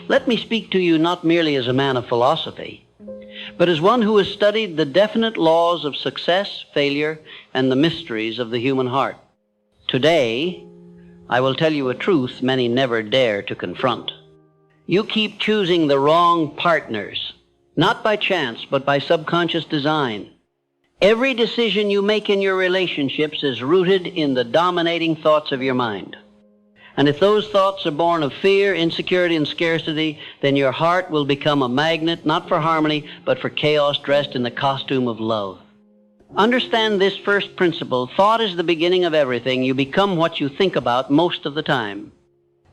Let me speak to you not merely as a man of philosophy, but as one who has studied the definite laws of success, failure, and the mysteries of the human heart. Today, I will tell you a truth many never dare to confront. You keep choosing the wrong partners, not by chance, but by subconscious design. Every decision you make in your relationships is rooted in the dominating thoughts of your mind. And if those thoughts are born of fear, insecurity, and scarcity, then your heart will become a magnet, not for harmony, but for chaos dressed in the costume of love. Understand this first principle. Thought is the beginning of everything. You become what you think about most of the time.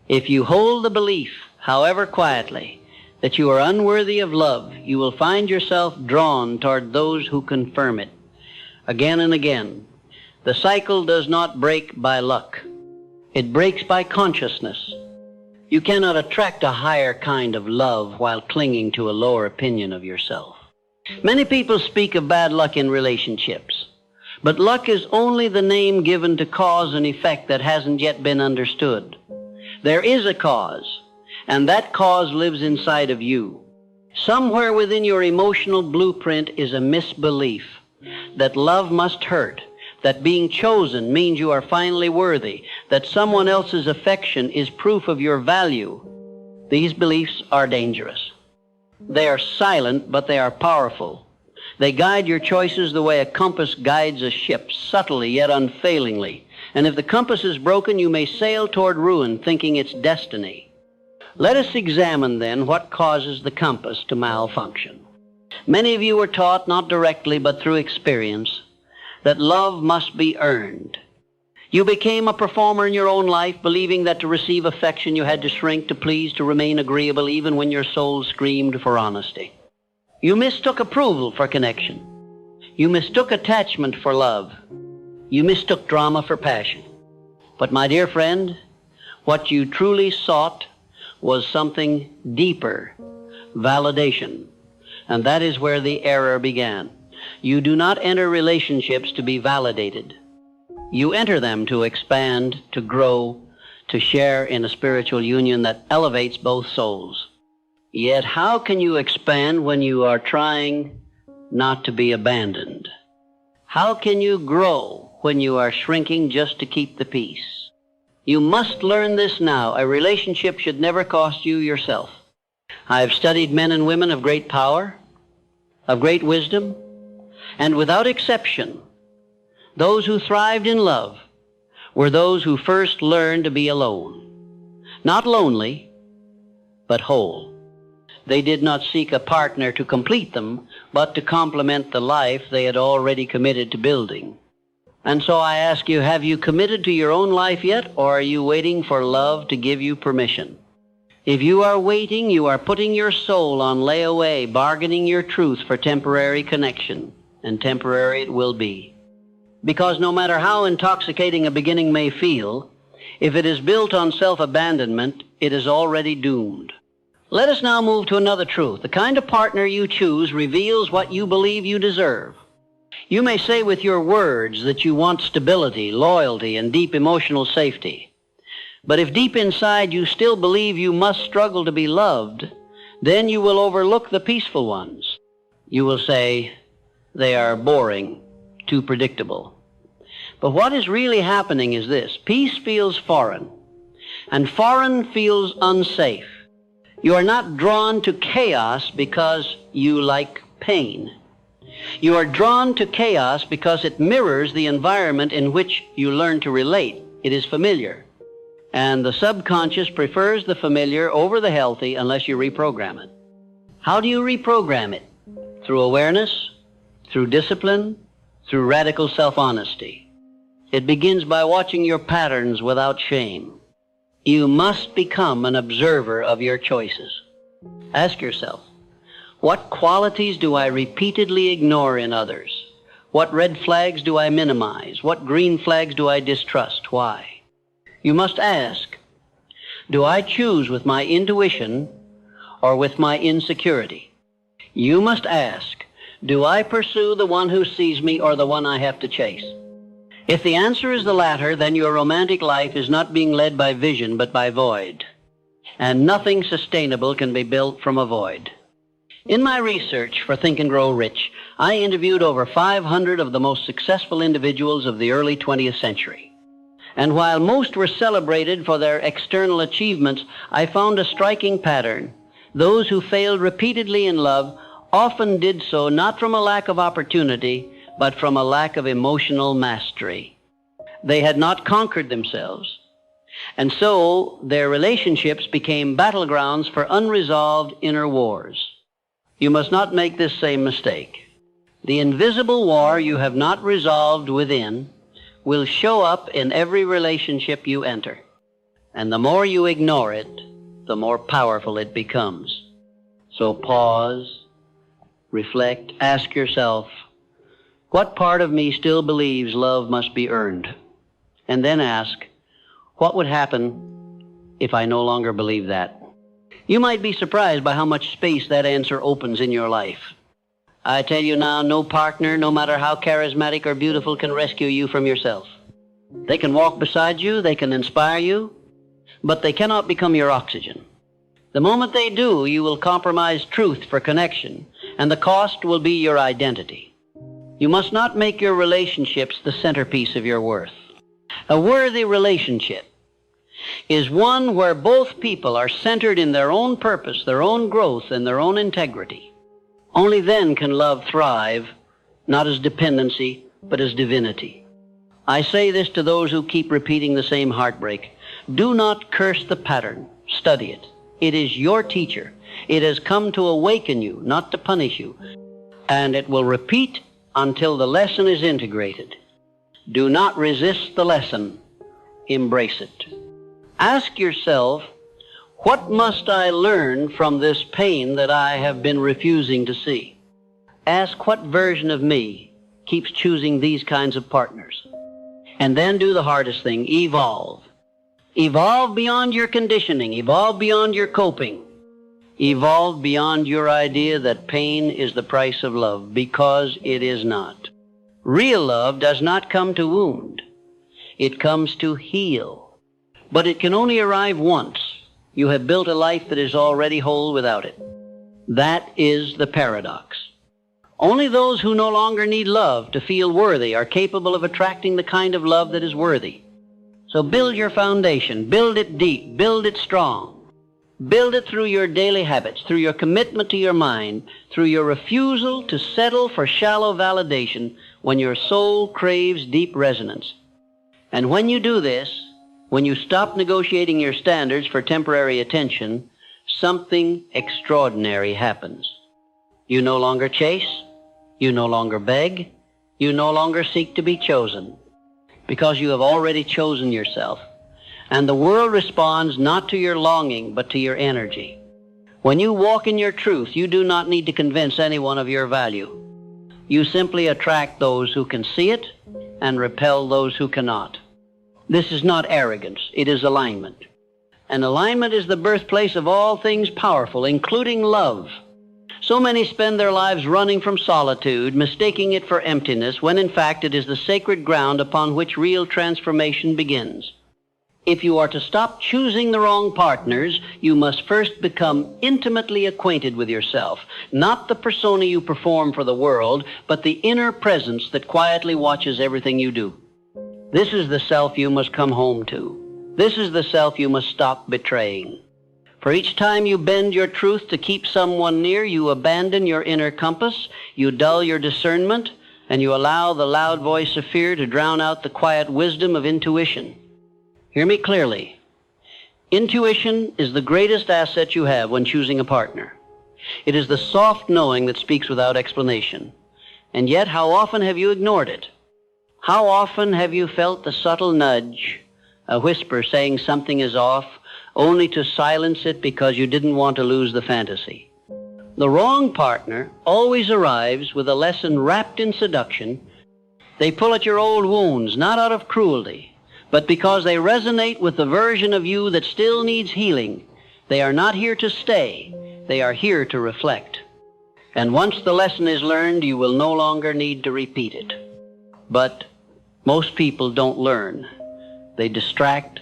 If you hold the belief, however quietly, that you are unworthy of love, you will find yourself drawn toward those who confirm it. Again and again. The cycle does not break by luck. It breaks by consciousness. You cannot attract a higher kind of love while clinging to a lower opinion of yourself. Many people speak of bad luck in relationships, but luck is only the name given to cause and effect that hasn't yet been understood. There is a cause, and that cause lives inside of you. Somewhere within your emotional blueprint is a misbelief that love must hurt, that being chosen means you are finally worthy, that someone else's affection is proof of your value. These beliefs are dangerous. They are silent, but they are powerful. They guide your choices the way a compass guides a ship, subtly yet unfailingly. And if the compass is broken, you may sail toward ruin, thinking it's destiny. Let us examine, then, what causes the compass to malfunction. Many of you were taught, not directly, but through experience, that love must be earned. You became a performer in your own life, believing that to receive affection you had to shrink, to please, to remain agreeable, even when your soul screamed for honesty. You mistook approval for connection. You mistook attachment for love. You mistook drama for passion. But my dear friend, what you truly sought was something deeper, validation. And that is where the error began. You do not enter relationships to be validated. You enter them to expand, to grow, to share in a spiritual union that elevates both souls. Yet how can you expand when you are trying not to be abandoned? How can you grow when you are shrinking just to keep the peace? You must learn this now. A relationship should never cost you yourself. I have studied men and women of great power, of great wisdom, and without exception, those who thrived in love were those who first learned to be alone. Not lonely, but whole. They did not seek a partner to complete them, but to complement the life they had already committed to building. And so I ask you, have you committed to your own life yet, or are you waiting for love to give you permission? If you are waiting, you are putting your soul on layaway, bargaining your truth for temporary connection, and temporary it will be. Because no matter how intoxicating a beginning may feel, if it is built on self-abandonment, it is already doomed. Let us now move to another truth. The kind of partner you choose reveals what you believe you deserve. You may say with your words that you want stability, loyalty, and deep emotional safety. But if deep inside you still believe you must struggle to be loved, then you will overlook the peaceful ones. You will say, they are boring, too predictable. But what is really happening is this. Peace feels foreign, and foreign feels unsafe. You are not drawn to chaos because you like pain. You are drawn to chaos because it mirrors the environment in which you learn to relate. It is familiar. And the subconscious prefers the familiar over the healthy unless you reprogram it. How do you reprogram it? Through awareness, through discipline, through radical self-honesty. It begins by watching your patterns without shame. You must become an observer of your choices. Ask yourself, what qualities do I repeatedly ignore in others? What red flags do I minimize? What green flags do I distrust? Why? You must ask, do I choose with my intuition or with my insecurity? You must ask, do I pursue the one who sees me or the one I have to chase? If the answer is the latter, then your romantic life is not being led by vision but by void. and nothing sustainable can be built from a void. In my research for Think and Grow Rich, I interviewed over 500 of the most successful individuals of the early 20th century. And while most were celebrated for their external achievements, I found a striking pattern. Those who failed repeatedly in love often did so not from a lack of opportunity, but from a lack of emotional mastery. They had not conquered themselves, and so their relationships became battlegrounds for unresolved inner wars. You must not make this same mistake. The invisible war you have not resolved within will show up in every relationship you enter. And the more you ignore it, the more powerful it becomes. So pause, reflect, ask yourself, what part of me still believes love must be earned? And then ask, what would happen if I no longer believe that? You might be surprised by how much space that answer opens in your life. I tell you now, no partner, no matter how charismatic or beautiful, can rescue you from yourself. They can walk beside you, they can inspire you, but they cannot become your oxygen. The moment they do, you will compromise truth for connection, and the cost will be your identity. You must not make your relationships the centerpiece of your worth. A worthy relationship is one where both people are centered in their own purpose, their own growth, and their own integrity. Only then can love thrive, not as dependency, but as divinity. I say this to those who keep repeating the same heartbreak. Do not curse the pattern. Study it. It is your teacher. It has come to awaken you, not to punish you. And it will repeat until the lesson is integrated. Do not resist the lesson. Embrace it. Ask yourself, what must I learn from this pain that I have been refusing to see? Ask what version of me keeps choosing these kinds of partners. And then do the hardest thing, evolve. Evolve beyond your conditioning. Evolve beyond your coping. Evolve beyond your idea that pain is the price of love, because it is not. Real love does not come to wound. It comes to heal. But it can only arrive once. You have built a life that is already whole without it. That is the paradox. Only those who no longer need love to feel worthy are capable of attracting the kind of love that is worthy. So build your foundation, build it deep, build it strong. Build it through your daily habits, through your commitment to your mind, through your refusal to settle for shallow validation when your soul craves deep resonance. And when you do this, when you stop negotiating your standards for temporary attention, something extraordinary happens. You no longer chase, you no longer beg, you no longer seek to be chosen, because you have already chosen yourself. And the world responds not to your longing, but to your energy. When you walk in your truth, you do not need to convince anyone of your value. You simply attract those who can see it and repel those who cannot. This is not arrogance, it is alignment. And alignment is the birthplace of all things powerful, including love. So many spend their lives running from solitude, mistaking it for emptiness, when in fact it is the sacred ground upon which real transformation begins. If you are to stop choosing the wrong partners, you must first become intimately acquainted with yourself, not the persona you perform for the world, but the inner presence that quietly watches everything you do. This is the self you must come home to. This is the self you must stop betraying. For each time you bend your truth to keep someone near, you abandon your inner compass, you dull your discernment, and you allow the loud voice of fear to drown out the quiet wisdom of intuition. Hear me clearly. Intuition is the greatest asset you have when choosing a partner. It is the soft knowing that speaks without explanation. And yet, how often have you ignored it? How often have you felt the subtle nudge, a whisper saying something is off, only to silence it because you didn't want to lose the fantasy? The wrong partner always arrives with a lesson wrapped in seduction. They pull at your old wounds, not out of cruelty, but because they resonate with the version of you that still needs healing. They are not here to stay. They are here to reflect. And once the lesson is learned, you will no longer need to repeat it. But most people don't learn. They distract,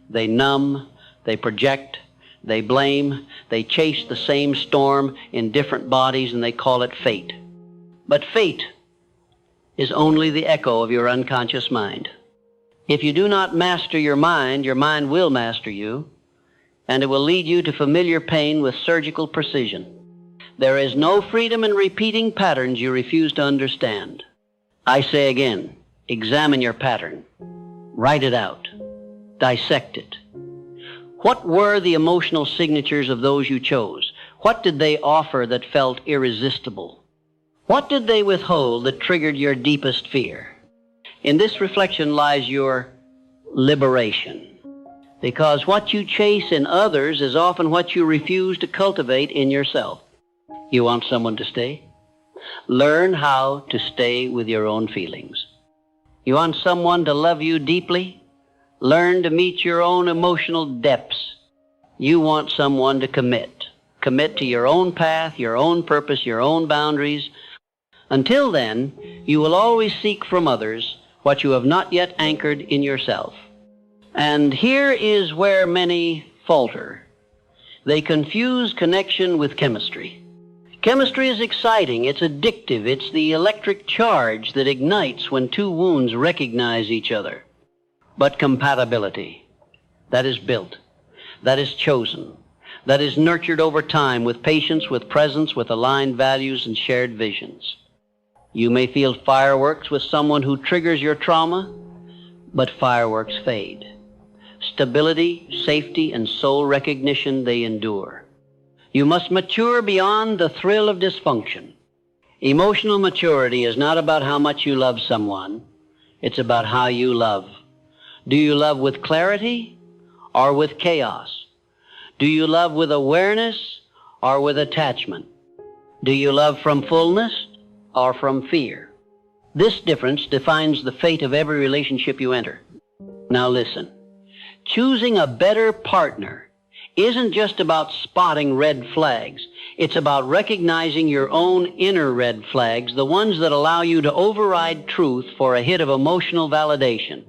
they numb, they project, They blame, they chase the same storm in different bodies, and they call it fate. But fate is only the echo of your unconscious mind. If you do not master your mind will master you, and it will lead you to familiar pain with surgical precision. There is no freedom in repeating patterns you refuse to understand. I say again, examine your pattern. Write it out. Dissect it. What were the emotional signatures of those you chose? What did they offer that felt irresistible? What did they withhold that triggered your deepest fear? In this reflection lies your liberation. Because what you chase in others is often what you refuse to cultivate in yourself. You want someone to stay? Learn how to stay with your own feelings. You want someone to love you deeply? Learn to meet your own emotional depths. You want someone to commit. Commit to your own path, your own purpose, your own boundaries. Until then, you will always seek from others what you have not yet anchored in yourself. And here is where many falter. They confuse connection with chemistry. Chemistry is exciting, it's addictive, it's the electric charge that ignites when two wounds recognize each other. But compatibility, that is built, that is chosen, that is nurtured over time with patience, with presence, with aligned values and shared visions. You may feel fireworks with someone who triggers your trauma, but fireworks fade. Stability, safety, and soul recognition, they endure. You must mature beyond the thrill of dysfunction. Emotional maturity is not about how much you love someone. It's about how you love. Do you love with clarity or with chaos? Do you love with awareness or with attachment? Do you love from fullness or from fear? This difference defines the fate of every relationship you enter. Now listen. Choosing a better partner isn't just about spotting red flags. It's about recognizing your own inner red flags, the ones that allow you to override truth for a hit of emotional validation.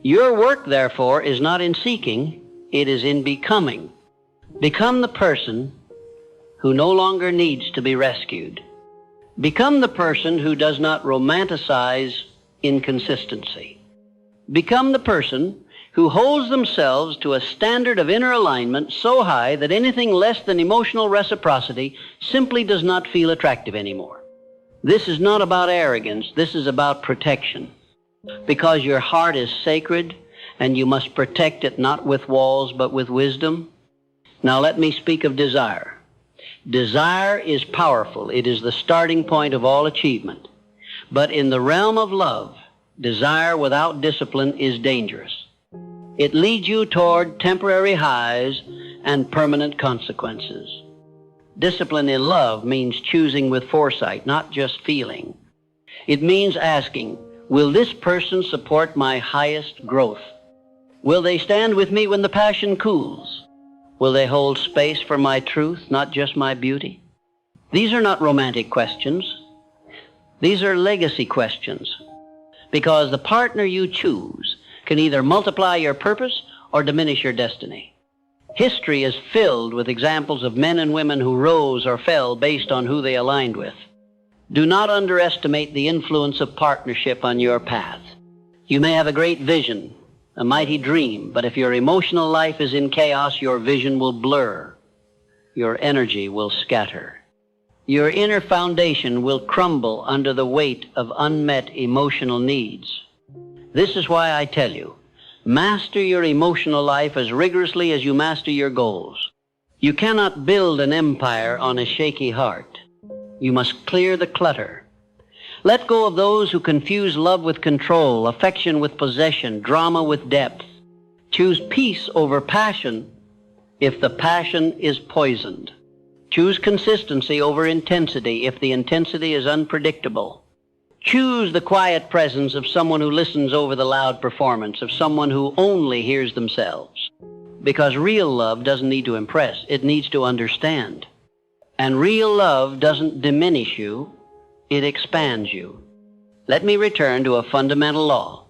Your work, therefore, is not in seeking, it is in becoming. Become the person who no longer needs to be rescued. Become the person who does not romanticize inconsistency. Become the person who holds themselves to a standard of inner alignment so high that anything less than emotional reciprocity simply does not feel attractive anymore. This is not about arrogance, this is about protection. Because your heart is sacred and you must protect it not with walls but with wisdom. Now let me speak of desire. Desire is powerful. It is the starting point of all achievement. But in the realm of love, desire without discipline is dangerous. It leads you toward temporary highs and permanent consequences. Discipline in love means choosing with foresight, not just feeling. It means asking, will this person support my highest growth? Will they stand with me when the passion cools? Will they hold space for my truth, not just my beauty? These are not romantic questions. These are legacy questions. Because the partner you choose can either multiply your purpose or diminish your destiny. History is filled with examples of men and women who rose or fell based on who they aligned with. Do not underestimate the influence of partnership on your path. You may have a great vision, a mighty dream, but if your emotional life is in chaos, your vision will blur. Your energy will scatter. Your inner foundation will crumble under the weight of unmet emotional needs. This is why I tell you, master your emotional life as rigorously as you master your goals. You cannot build an empire on a shaky heart. You must clear the clutter. Let go of those who confuse love with control, affection with possession, drama with depth. Choose peace over passion if the passion is poisoned. Choose consistency over intensity if the intensity is unpredictable. Choose the quiet presence of someone who listens over the loud performance, of someone who only hears themselves. Because real love doesn't need to impress, it needs to understand. And real love doesn't diminish you, it expands you. Let me return to a fundamental law,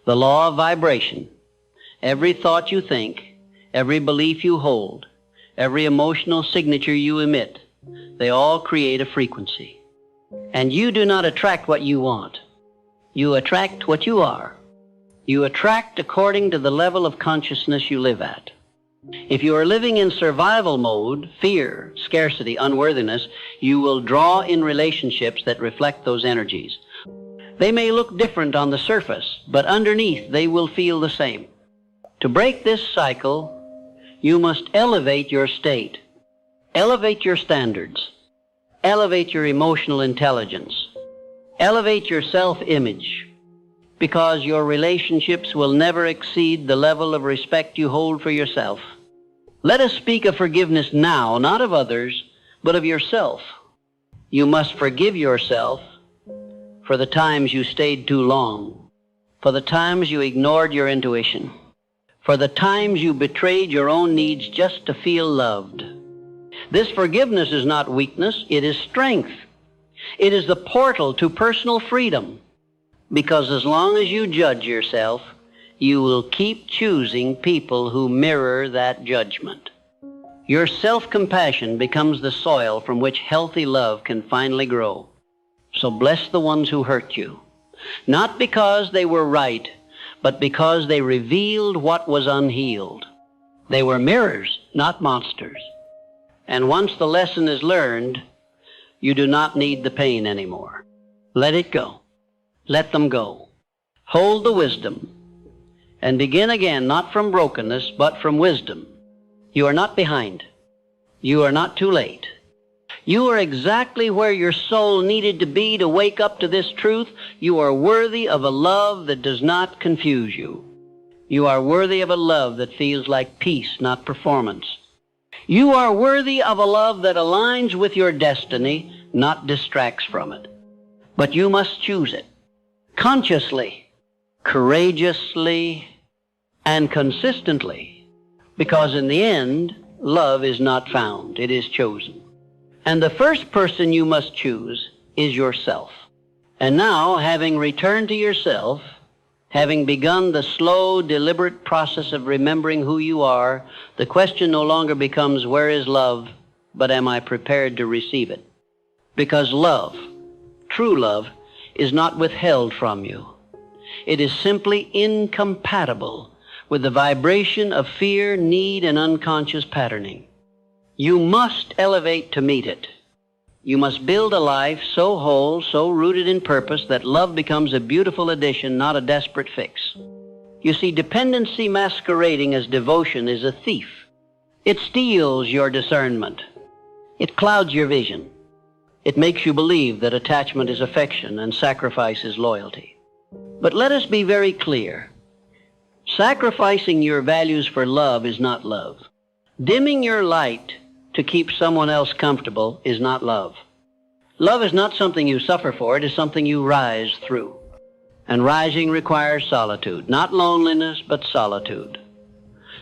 the law of vibration. Every thought you think, every belief you hold, every emotional signature you emit, they all create a frequency. And you do not attract what you want. You attract what you are. You attract according to the level of consciousness you live at. If you are living in survival mode, fear, scarcity, unworthiness, you will draw in relationships that reflect those energies. They may look different on the surface, but underneath they will feel the same. To break this cycle, you must elevate your state, elevate your standards, elevate your emotional intelligence, elevate your self-image, because your relationships will never exceed the level of respect you hold for yourself. Let us speak of forgiveness now, not of others, but of yourself. You must forgive yourself for the times you stayed too long, for the times you ignored your intuition, for the times you betrayed your own needs just to feel loved. This forgiveness is not weakness, it is strength. It is the portal to personal freedom, because as long as you judge yourself, you will keep choosing people who mirror that judgment. Your self-compassion becomes the soil from which healthy love can finally grow. So bless the ones who hurt you, not because they were right, but because they revealed what was unhealed. They were mirrors, not monsters. And once the lesson is learned, you do not need the pain anymore. Let it go. Let them go. Hold the wisdom and begin again, not from brokenness, but from wisdom. You are not behind. You are not too late. You are exactly where your soul needed to be to wake up to this truth. You are worthy of a love that does not confuse you. You are worthy of a love that feels like peace, not performance. You are worthy of a love that aligns with your destiny, not distracts from it. But you must choose it consciously, courageously, and consistently, because in the end, love is not found, it is chosen. And the first person you must choose is yourself. And now, having returned to yourself, having begun the slow, deliberate process of remembering who you are, the question no longer becomes, where is love, but am I prepared to receive it? Because love, true love, is not withheld from you. It is simply incompatible with the vibration of fear, need, and unconscious patterning. You must elevate to meet it. You must build a life so whole, so rooted in purpose, that love becomes a beautiful addition, not a desperate fix. You see, dependency masquerading as devotion is a thief. It steals your discernment. It clouds your vision. It makes you believe that attachment is affection and sacrifice is loyalty. But let us be very clear. Sacrificing your values for love is not love. Dimming your light to keep someone else comfortable is not love. Love is not something you suffer for, it is something you rise through. And rising requires solitude, not loneliness, but solitude.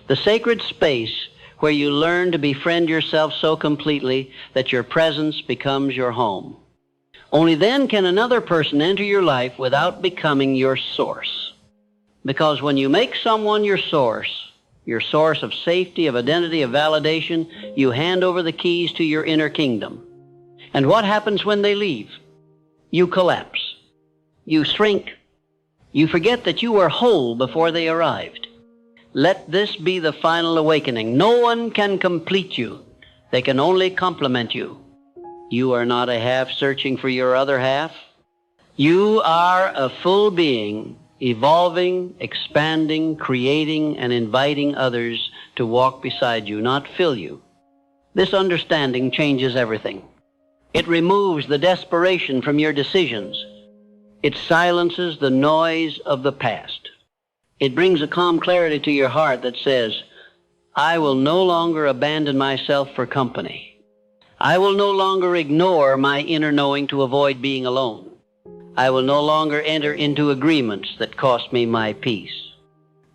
The sacred space where you learn to befriend yourself so completely that your presence becomes your home. Only then can another person enter your life without becoming your source. Because when you make someone your source of safety, of identity, of validation, you hand over the keys to your inner kingdom. And what happens when they leave? You collapse. You shrink. You forget that you were whole before they arrived. Let this be the final awakening. No one can complete you. They can only complement you. You are not a half searching for your other half. You are a full being, evolving, expanding, creating, and inviting others to walk beside you, not fill you. This understanding changes everything. It removes the desperation from your decisions. It silences the noise of the past. It brings a calm clarity to your heart that says, I will no longer abandon myself for company. I will no longer ignore my inner knowing to avoid being alone. I will no longer enter into agreements that cost me my peace.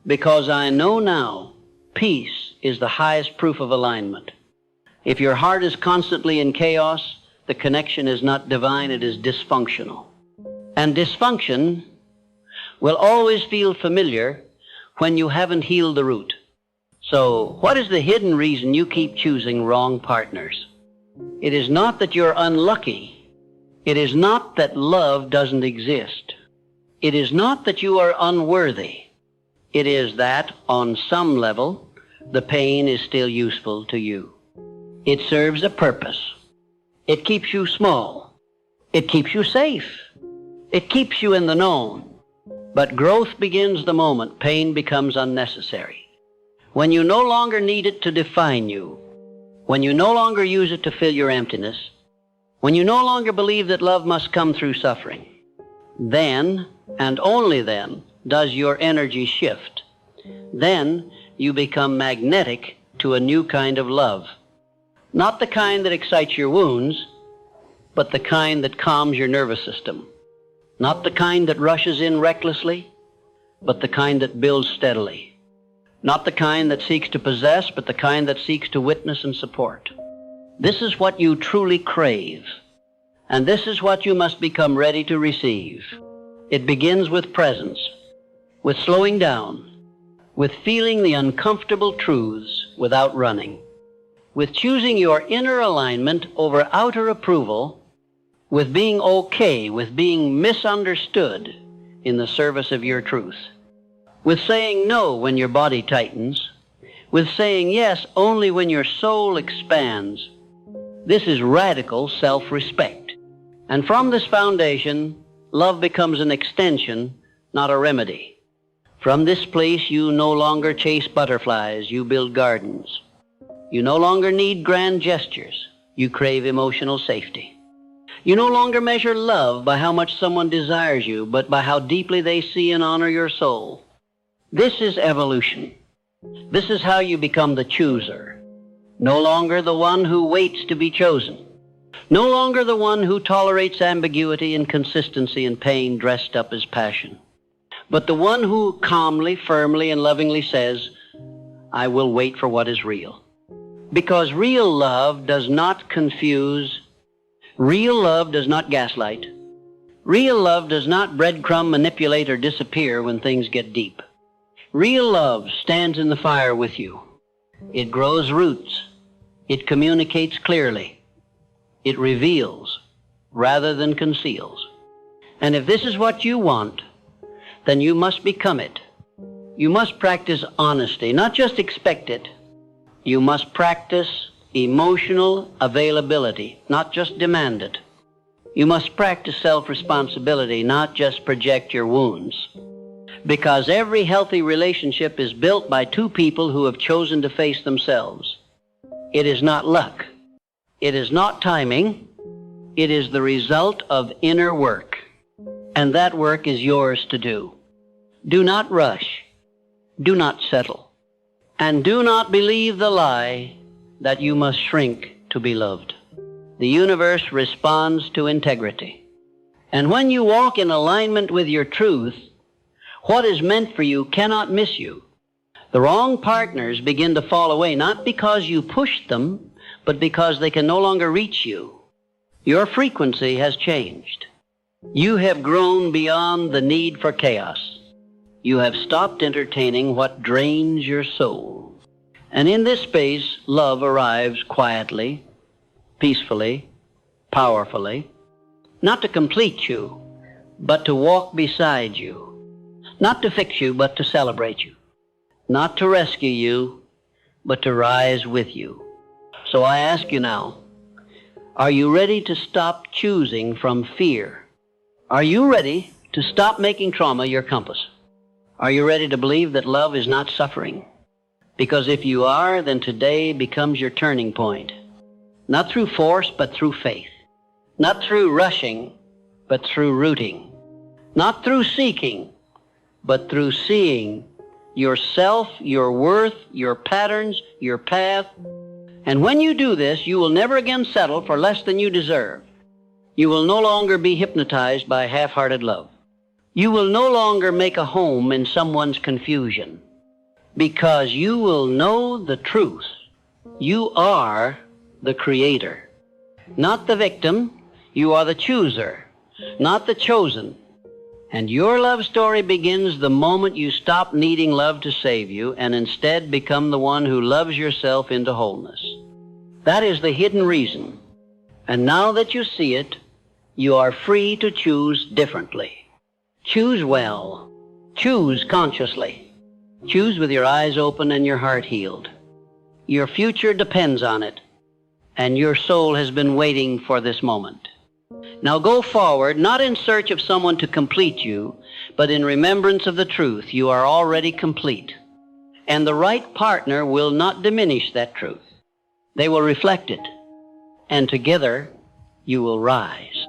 Because I know now, peace is the highest proof of alignment. If your heart is constantly in chaos, the connection is not divine, it is dysfunctional. And dysfunction will always feel familiar when you haven't healed the root. So, what is the hidden reason you keep choosing wrong partners? It is not that you're unlucky. It is not that love doesn't exist. It is not that you are unworthy. It is that, on some level, the pain is still useful to you. It serves a purpose. It keeps you small. It keeps you safe. It keeps you in the known. But growth begins the moment pain becomes unnecessary. When you no longer need it to define you, when you no longer use it to fill your emptiness, when you no longer believe that love must come through suffering, then, and only then, does your energy shift. Then you become magnetic to a new kind of love. Not the kind that excites your wounds, but the kind that calms your nervous system. Not the kind that rushes in recklessly, but the kind that builds steadily. Not the kind that seeks to possess, but the kind that seeks to witness and support. This is what you truly crave, and this is what you must become ready to receive. It begins with presence, with slowing down, with feeling the uncomfortable truths without running, with choosing your inner alignment over outer approval, with being okay with being misunderstood in the service of your truth, with saying no when your body tightens, with saying yes only when your soul expands. This is radical self-respect. And from this foundation, love becomes an extension, not a remedy. From this place, you no longer chase butterflies, you build gardens. You no longer need grand gestures, you crave emotional safety. You no longer measure love by how much someone desires you, but by how deeply they see and honor your soul. This is evolution. This is how you become the chooser. No longer the one who waits to be chosen. No longer the one who tolerates ambiguity, inconsistency, and pain dressed up as passion. But the one who calmly, firmly, and lovingly says, I will wait for what is real. Because real love does not confuse. Real love does not gaslight. Real love does not breadcrumb, manipulate, or disappear when things get deep. Real love stands in the fire with you. It grows roots. It communicates clearly. It reveals rather than conceals. And if this is what you want, then you must become it. You must practice honesty, not just expect it. You must practice emotional availability, not just demand it. You must practice self-responsibility, not just project your wounds. Because every healthy relationship is built by two people who have chosen to face themselves. It is not luck. It is not timing. It is the result of inner work. And that work is yours to do. Do not rush. Do not settle. And do not believe the lie that you must shrink to be loved. The universe responds to integrity. And when you walk in alignment with your truth, what is meant for you cannot miss you. The wrong partners begin to fall away, not because you pushed them, but because they can no longer reach you. Your frequency has changed. You have grown beyond the need for chaos. You have stopped entertaining what drains your soul. And in this space, love arrives quietly, peacefully, powerfully, not to complete you, but to walk beside you. Not to fix you, but to celebrate you. Not to rescue you, but to rise with you. So I ask you now, are you ready to stop choosing from fear? Are you ready to stop making trauma your compass? Are you ready to believe that love is not suffering? Because if you are, then today becomes your turning point. Not through force, but through faith. Not through rushing, but through rooting. Not through seeking, but through seeing yourself, your worth, your patterns, your path. And when you do this, you will never again settle for less than you deserve. You will no longer be hypnotized by half-hearted love. You will no longer make a home in someone's confusion, because you will know the truth. You are the creator, not the victim. You are the chooser, not the chosen. And your love story begins the moment you stop needing love to save you and instead become the one who loves yourself into wholeness. That is the hidden reason. And now that you see it, you are free to choose differently. Choose well. Choose consciously. Choose with your eyes open and your heart healed. Your future depends on it, and your soul has been waiting for this moment. Now go forward, not in search of someone to complete you, but in remembrance of the truth. You are already complete. And the right partner will not diminish that truth. They will reflect it. And together, you will rise.